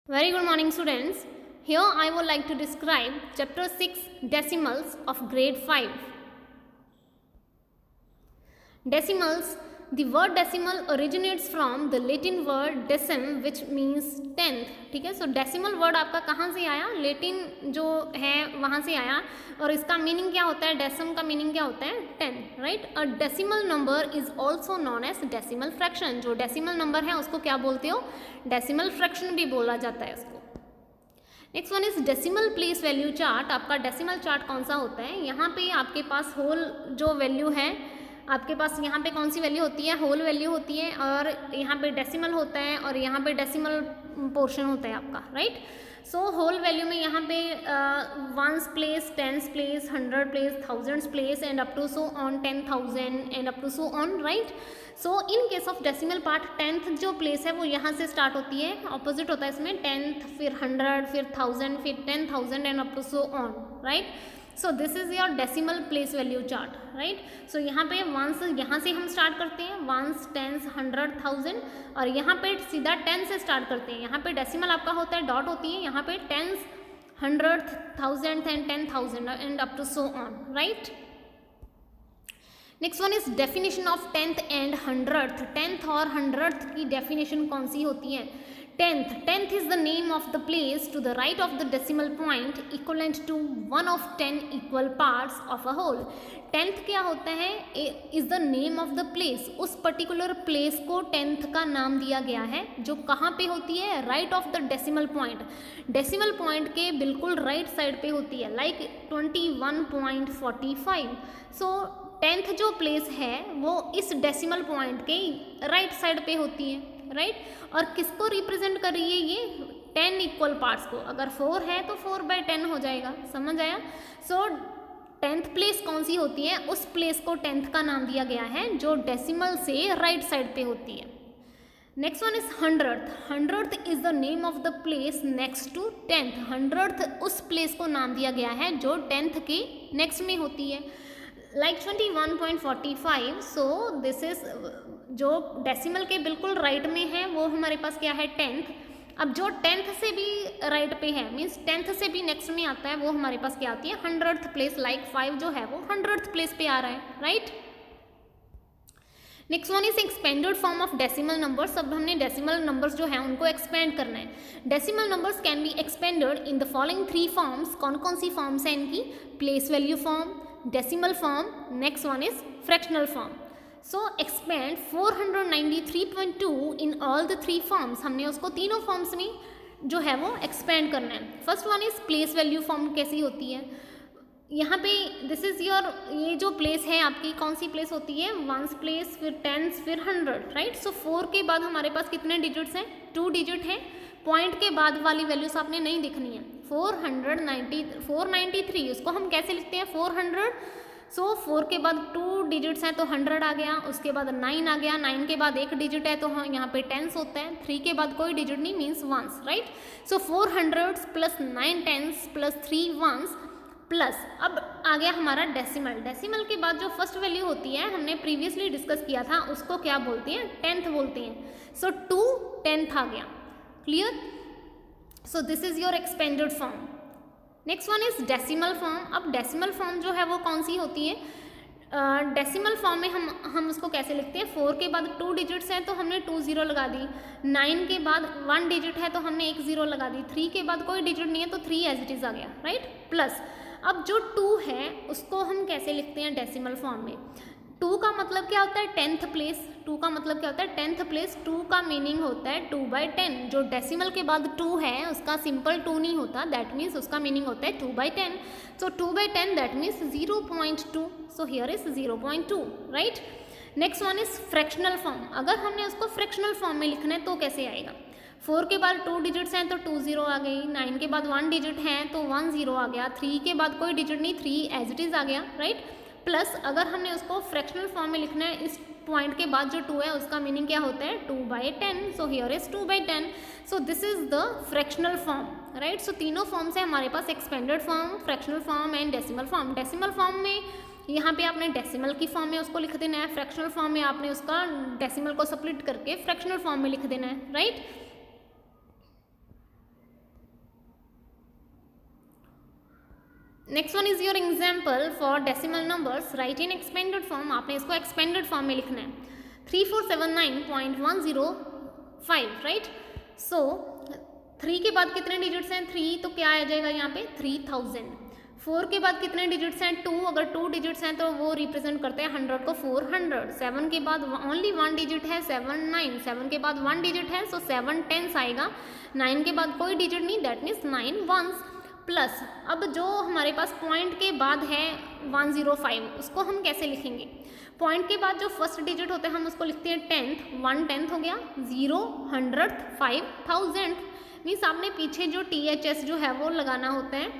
Very good morning, students. Here I would like to describe chapter 6 decimals of grade 5. Decimals. The word decimal originates from the Latin word decim which means tenth. ठीक है, सो decimal word आपका कहाँ से आया? Latin जो है वहाँ से आया और इसका मीनिंग क्या होता है? डेसिम का मीनिंग क्या होता है? 10, right? A decimal number is also known as decimal fraction. जो डेसिमल नंबर है उसको क्या बोलते हो? डेसिमल फ्रैक्शन भी बोला जाता है उसको. Next one is decimal place value chart. आपका डेसिमल चार्ट कौन सा होता है? यहाँ पे आपके पास होल जो वैल्यू है, आपके पास यहाँ पे कौन सी वैल्यू होती है? होल वैल्यू होती है, और यहाँ पे डेसिमल होता है और यहाँ पे डेसिमल पोर्शन होता है आपका, राइट? सो होल वैल्यू में यहाँ पे ones place, tens place, 100 place, thousands place and up to so on 10,000 and up to so on, right? So in case of decimal part tenth जो place है वो यहाँ से स्टार्ट होती है, ऑपोजिट होता है इसमें, टेंथ, फिर 100, फिर 1000, फिर 10,000 and up to so on, right? So this is your decimal place value chart, right? So यहाँ पे वंस, यहाँ से हम स्टार्ट करते हैं, वंस, टेंस, 100, 1000, और यहाँ पे सीधा 10 से स्टार्ट करते हैं. यहाँ पे डेसिमल आपका होता है, डॉट होती है, यहाँ पे tens, 100, 1000 and 10,000 and up to so on, right? Next one is definition of tenth and 100th. Tenth और 100th की डेफिनेशन कौन सी होती है? Tenth is the name of the place to the right of the decimal point equivalent to one of 10 equal parts of a whole. Tenth क्या होता है? Is the name of the place. उस particular place को tenth का नाम दिया गया है जो कहाँ पे होती है? Right of the decimal point. Decimal point के बिल्कुल राइट साइड पे होती है, लाइक 21.45. सो टेंथ जो प्लेस है वो इस डेसिमल पॉइंट के राइट साइड पे होती है, राइट? और किसको रिप्रेजेंट कर रही है ये? 10 इक्वल पार्ट्स को. अगर 4 है तो 4/10 हो जाएगा. समझ आया? सो टेंथ प्लेस कौन सी होती है? उस प्लेस को टेंथ का नाम दिया गया है जो डेसिमल से राइट साइड पे होती है. Next one is 100th. 100th is the name of the place next to tenth. 100th उस प्लेस को नाम दिया गया है जो टेंथ के नेक्स्ट में होती है, लाइक 21.45. सो दिस इज जो डेसिमल के बिल्कुल राइट में है वो हमारे पास क्या है? टेंथ. अब जो टेंथ से भी राइट पे है, मीन्स टेंथ से भी नेक्स्ट में आता है, वो हमारे पास क्या आती है? 100th place. लाइक 5 जो है वो 100th प्लेस पे आ रहा है, right? Next one is expanded form of decimal numbers. अब हमने डेसिमल नंबर्स जो है उनको एक्सपेंड करना है. Decimal numbers can be expanded in the following 3 forms. कौन कौन सी फॉर्म्स हैं इनकी? Place value form, decimal form, next one is fractional form. So expand 493.2 in all the 3 forms. हमने उसको तीनों फॉर्म्स में जो है वो एक्सपेंड करना है. First one is place value form. कैसी होती है? यहाँ पे दिस इज योर, ये जो प्लेस है आपकी कौन सी प्लेस होती है? वंस प्लेस, फिर टेंस, फिर 100, राइट? सो 4 के बाद हमारे पास कितने डिजिट्स हैं? 2 डिजिट हैं. पॉइंट के बाद वाली वैल्यूज आपने नहीं दिखनी है. 493 उसको हम कैसे लिखते हैं? 400. सो 4 के बाद 2 डिजिट्स हैं तो 100 आ गया. उसके बाद 9 आ गया. 9 के बाद 1 डिजिट है तो यहाँ पे टेंस होता है. 3 के बाद कोई डिजिट नहीं, मीन्स वंस, राइट? सो 400 plus 9 tens plus 3 ones plus, अब आ गया हमारा डेसिमल. डेसिमल के बाद जो फर्स्ट वैल्यू होती है, हमने प्रीवियसली डिस्कस किया था, उसको क्या बोलते हैं? टेंथ बोलते हैं. सो 2 10th आ गया. Clear? So this is your expanded form. Next one is decimal form. अब डेसिमल फॉर्म जो है वो कौन सी होती है? डेसिमल फॉर्म में हम उसको कैसे लिखते हैं? 4 के बाद 2 डिजिट्स हैं तो हमने 2 0 लगा दी. 9 के बाद 1 डिजिट है तो हमने 1 0 लगा दी. 3 के बाद कोई डिजिट नहीं है तो 3 एज इट इज आ गया, राइट? प्लस अब जो 2 है उसको हम कैसे लिखते हैं डेसिमल फॉर्म में? 2 का मतलब क्या होता है? Tenth place. 2 का मतलब क्या होता है? Tenth place. 2 का मीनिंग होता है 2/10. जो डेसिमल के बाद 2 है उसका सिंपल 2 नहीं होता, दैट मीन्स उसका मीनिंग होता है 2/10. सो 2/10 that means 0.2. So here is 0.2, right? Next one is fractional form. अगर हमने उसको फ्रैक्शनल फॉर्म में लिखना है तो कैसे आएगा? 4 के बाद 2 डिजिट्स हैं तो 2 0 आ गई. 9 के बाद 1 डिजिट है तो 1 0 आ गया. 3 के बाद कोई डिजिट नहीं, 3 एज इट इज आ गया, राइट? प्लस अगर हमने उसको फ्रैक्शनल फॉर्म में लिखना है, इस पॉइंट के बाद जो 2 है उसका मीनिंग क्या होता है? 2/10. So here is 2/10. So this is the fractional form, right? So तीनों फॉर्म्स है हमारे पास, expanded form, fractional form and decimal form. Decimal form में यहाँ पे आपने डेसिमल की फॉर्म में उसको लिख देना है. फ्रैक्शनल फॉर्म में आपने उसका डेसिमल को स्प्लिट करके फ्रैक्शनल फॉर्म में लिख देना है, right? Next one is your example for decimal numbers, right in expanded form. आपने इसको एक्सपेंडेड फॉर्म में लिखना है 3479.105, राइट। सो 3 के बाद कितने डिजिट्स हैं, 3, तो क्या आ जाएगा यहाँ पे 3000। 4 के बाद कितने डिजिट्स हैं, 2, अगर 2 डिजिट्स हैं तो वो रिप्रेजेंट करते हैं 100 को 400। 7 के बाद ओनली 1 डिजिट है 7 9, 7 के बाद 1 डिजिट है सो 7 टेंस आएगा। 9 के बाद कोई डिजिट नहीं, दैट मीन्स 9 वंस। प्लस अब जो हमारे पास पॉइंट के बाद है 105, उसको हम कैसे लिखेंगे। पॉइंट के बाद जो फर्स्ट डिजिट होता है हम उसको लिखते हैं 10th, 1 10th हो गया, 0 100th, 5000। मीन्स आपने पीछे जो THS जो है वो लगाना होता है,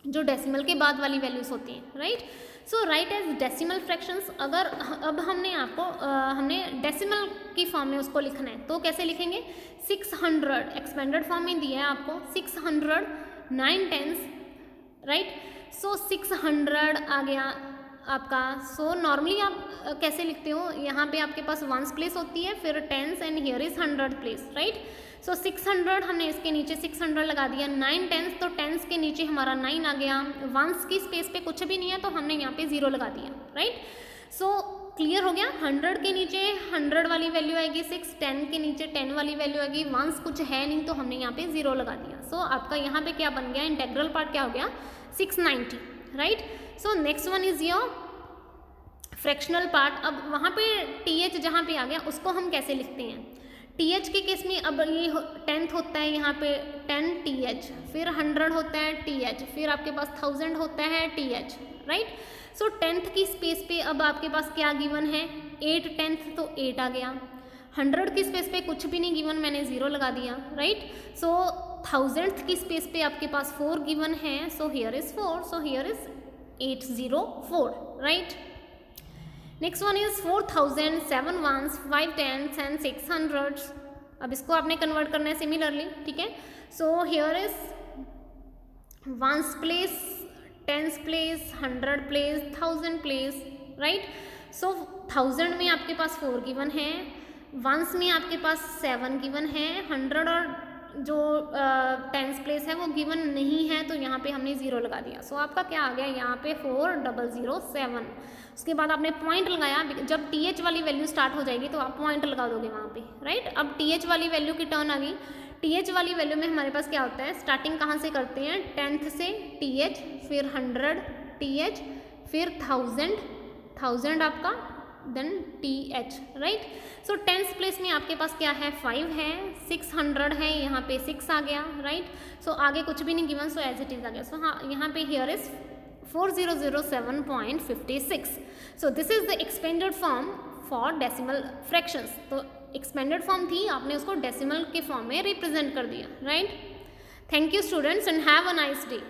जो डेसिमल के बाद वाली वैल्यूज होती हैं, राइट। सो राइट एज डेसिमल फ्रैक्शंस। अगर अब हमने डेसिमल की फॉर्म में उसको लिखना है तो कैसे लिखेंगे, 600 एक्सपेंडेड फॉर्म में दिया है आपको, 600 9 10s, राइट। सो 600 आ गया आपका। सो नॉर्मली आप कैसे लिखते हो, यहाँ पे आपके पास 1s प्लेस होती है, फिर 10s and here is 100 place, right. So 600 हमने इसके नीचे 600 लगा दिया, 9 10s तो 10s के नीचे हमारा 9 आ गया, 1s की स्पेस पे कुछ भी नहीं है तो हमने यहाँ पे 0 लगा दिया, राइट। सो क्लियर हो गया। 100 के नीचे 100 वाली वैल्यू आएगी 6, 10 के नीचे 10 वाली वैल्यू आएगी, 1s कुछ है नहीं तो हमने यहाँ पे 0 लगा दिया। सो आपका यहाँ पे क्या बन गया, इंटेग्रल पार्ट क्या हो गया 690, right. So next one is your fractional part. अब वहाँ पे TH जहाँ पे आ गया उसको हम कैसे लिखते हैं। TH के केस में अब ये 10th होता है यहाँ पे 10 TH, फिर 100 होता है TH, फिर आपके पास 1000 होता है TH, राइट। सो 10th की स्पेस पे अब आपके पास क्या गिवन है, 8 10th तो 8 आ गया। 100 की स्पेस पे कुछ भी नहीं गिवन, मैंने 0 लगा दिया, राइट। सो 1000th की स्पेस पे आपके पास 4 गिवन है, so here is 4, so here is 804, right. Next one is 4000, 7 1s, 5 10s and 600s। अब इसको आपने कन्वर्ट करना है सिमिलरली, ठीक है। So here is 1s place, 10s place, 100 place, 1000 place, right. So 1000 में आपके पास 4 गिवन है, 1s में आपके पास 7 गिवन है, 100 और जो 10s प्लेस है वो गिवन नहीं है तो यहाँ पे हमने 0 लगा दिया। सो आपका क्या आ गया यहाँ पे 4007। उसके बाद आपने पॉइंट लगाया, जब TH वाली वैल्यू स्टार्ट हो जाएगी तो आप पॉइंट लगा दोगे वहाँ पे, राइट। अब TH वाली वैल्यू की टर्न आ गई। TH वाली वैल्यू में हमारे पास क्या होता है, स्टार्टिंग कहाँ से करते हैं, 10th से TH, फिर 100 TH, फिर 1000 आपका, देन TH, राइट। सो 10th प्लेस में आपके पास क्या है 5 है, 600 है, यहाँ पे 6 आ गया, राइट। सो आगे कुछ भी नहीं given, so as it is आ गया। सो हाँ यहाँ पे here is 4007.56। So this is the expanded form for decimal fractions. तो एक्सपेंडेड फॉर्म थी, आपने उसको डेसिमल के फॉर्म में रिप्रेजेंट कर दिया, right. Thank you students and have a nice day.